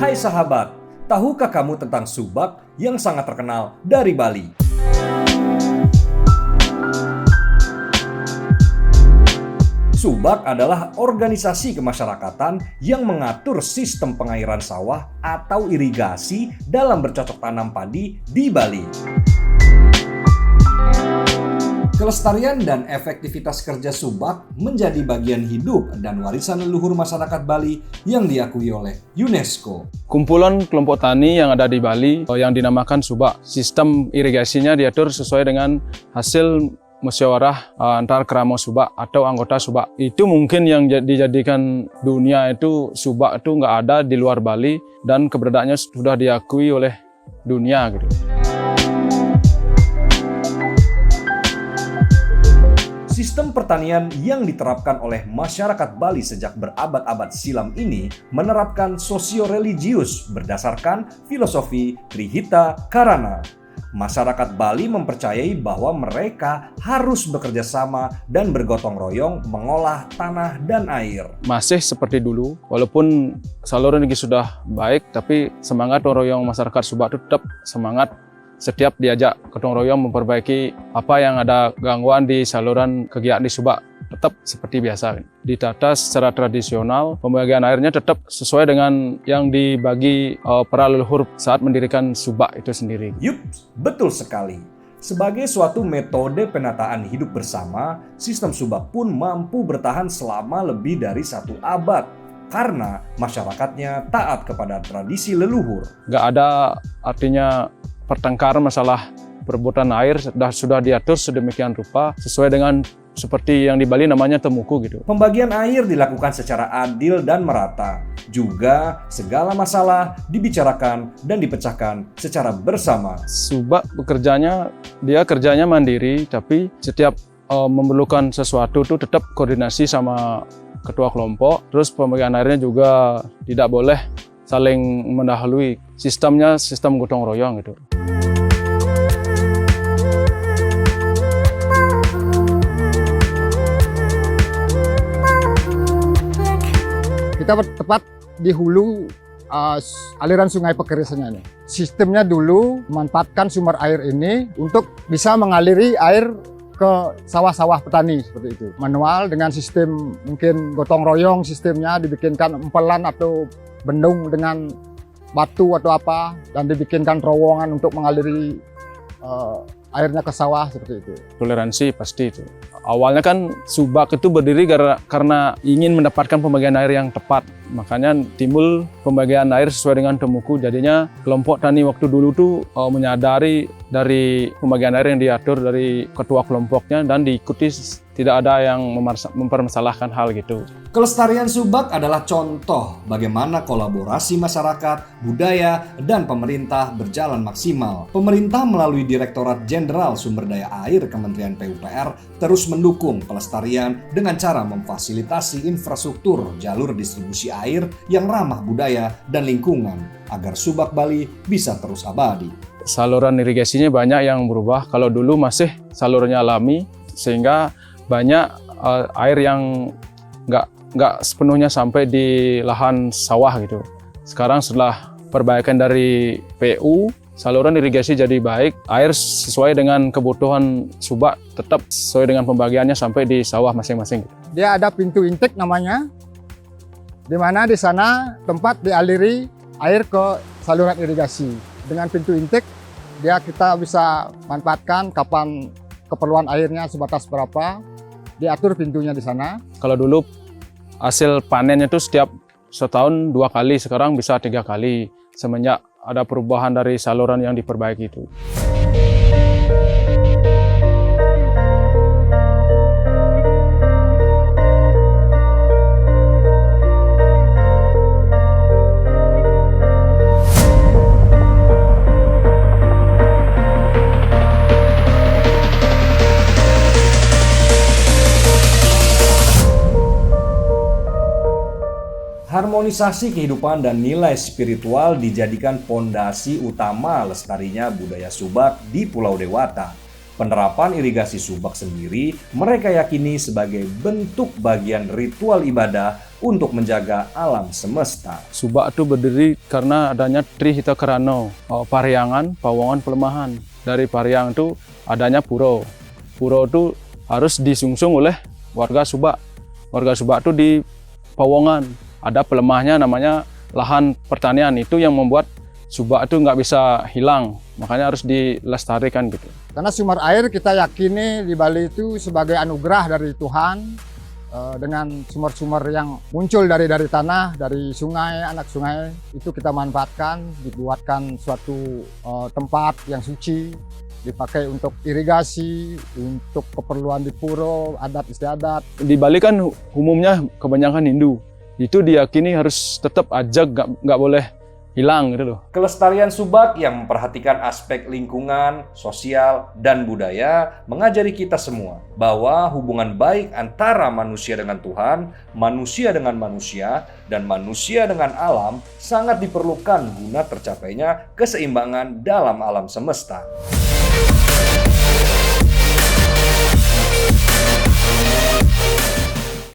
Hai sahabat, tahukah kamu tentang Subak yang sangat terkenal dari Bali? Subak adalah organisasi kemasyarakatan yang mengatur sistem pengairan sawah atau irigasi dalam bercocok tanam padi di Bali. Kelestarian dan efektivitas kerja Subak menjadi bagian hidup dan warisan leluhur masyarakat Bali yang diakui oleh UNESCO. Kumpulan kelompok tani yang ada di Bali yang dinamakan Subak. Sistem irigasinya diatur sesuai dengan hasil musyawarah antar kerama Subak atau anggota Subak. Itu mungkin yang dijadikan dunia itu Subak itu nggak ada di luar Bali dan keberadaannya sudah diakui oleh dunia gitu. Sistem pertanian yang diterapkan oleh masyarakat Bali sejak berabad-abad silam ini menerapkan sosio-religius berdasarkan filosofi Trihita Karana. Masyarakat Bali mempercayai bahwa mereka harus bekerja sama dan bergotong royong mengolah tanah dan air. Masih seperti dulu, walaupun saluran ini sudah baik, tapi semangat royong masyarakat Subak itu tetap semangat. Setiap diajak gotong royong memperbaiki apa yang ada gangguan di saluran kegiatan di Subak tetap seperti biasa. Ditata secara tradisional, pembagian airnya tetap sesuai dengan yang dibagi para leluhur saat mendirikan Subak itu sendiri. Yup, betul sekali. Sebagai suatu metode penataan hidup bersama, sistem Subak pun mampu bertahan selama lebih dari 1 abad. Karena masyarakatnya taat kepada tradisi leluhur. Nggak ada artinya pertengkaran masalah perebutan air sudah diatur sedemikian rupa sesuai dengan seperti yang di Bali namanya temuku gitu. Pembagian air dilakukan secara adil dan merata. Juga segala masalah dibicarakan dan dipecahkan secara bersama. Subak dia kerjanya mandiri, tapi setiap memerlukan sesuatu itu tetap koordinasi sama ketua kelompok. Terus pembagian airnya juga tidak boleh saling mendahului. Sistemnya sistem gotong royong gitu. Kita tepat di hulu aliran sungai Pekerisennya ini. Sistemnya dulu memanfaatkan sumber air ini untuk bisa mengaliri air ke sawah-sawah petani seperti itu. Manual dengan sistem mungkin gotong royong, sistemnya dibikinkan empelan atau bendung dengan batu atau apa, dan dibikinkan terowongan untuk mengaliri airnya ke sawah seperti itu. Toleransi pasti itu. Awalnya kan Subak itu berdiri karena ingin mendapatkan pembagian air yang tepat. Makanya timbul pembagian air sesuai dengan temuku. Jadinya kelompok tani waktu dulu tuh menyadari dari pembagian air yang diatur dari ketua kelompoknya dan diikuti, tidak ada yang mempermasalahkan hal gitu. Kelestarian Subak adalah contoh bagaimana kolaborasi masyarakat, budaya, dan pemerintah berjalan maksimal. Pemerintah melalui Direktorat Jenderal Sumber Daya Air Kementerian PUPR terus mendukung pelestarian dengan cara memfasilitasi infrastruktur jalur distribusi air yang ramah budaya dan lingkungan agar Subak Bali bisa terus abadi. Saluran irigasinya banyak yang berubah. Kalau dulu masih salurannya alami, sehingga banyak air yang nggak sepenuhnya sampai di lahan sawah gitu. Sekarang setelah perbaikan dari PU, saluran irigasi jadi baik, air sesuai dengan kebutuhan Subak, tetap sesuai dengan pembagiannya sampai di sawah masing-masing. Dia ada pintu intake namanya, di mana di sana tempat dialiri air ke saluran irigasi. Dengan pintu intake, kita bisa manfaatkan kapan keperluan airnya sebatas berapa, diatur pintunya di sana. Kalau dulu hasil panennya itu setiap setahun 2 kali, sekarang bisa 3 kali semenjak ada perubahan dari saluran yang diperbaiki itu. Harmonisasi kehidupan dan nilai spiritual dijadikan pondasi utama lestarinya budaya Subak di Pulau Dewata. Penerapan irigasi subak sendiri mereka yakini sebagai bentuk bagian ritual ibadah untuk menjaga alam semesta. Subak itu berdiri karena adanya Trihita Karano, Paryangan, Pawongan, Pelemahan. Dari Paryang itu adanya Puro. Puro itu harus disungsung oleh warga Subak. Warga Subak itu di Pawongan. Ada pelemahnya namanya lahan pertanian, itu yang membuat Subak itu nggak bisa hilang. Makanya harus dilestarikan gitu. Karena sumber air kita yakini di Bali itu sebagai anugerah dari Tuhan, dengan sumber-sumber yang muncul dari tanah, dari sungai, anak sungai, itu kita manfaatkan, dibuatkan suatu tempat yang suci, dipakai untuk irigasi, untuk keperluan di puro, adat istiadat. Di Bali kan umumnya kebanyakan Hindu. Itu diyakini harus tetap ajak, nggak boleh hilang gitu loh. Kelestarian subak yang memperhatikan aspek lingkungan, sosial, dan budaya mengajari kita semua bahwa hubungan baik antara manusia dengan Tuhan, manusia dengan manusia, dan manusia dengan alam sangat diperlukan guna tercapainya keseimbangan dalam alam semesta.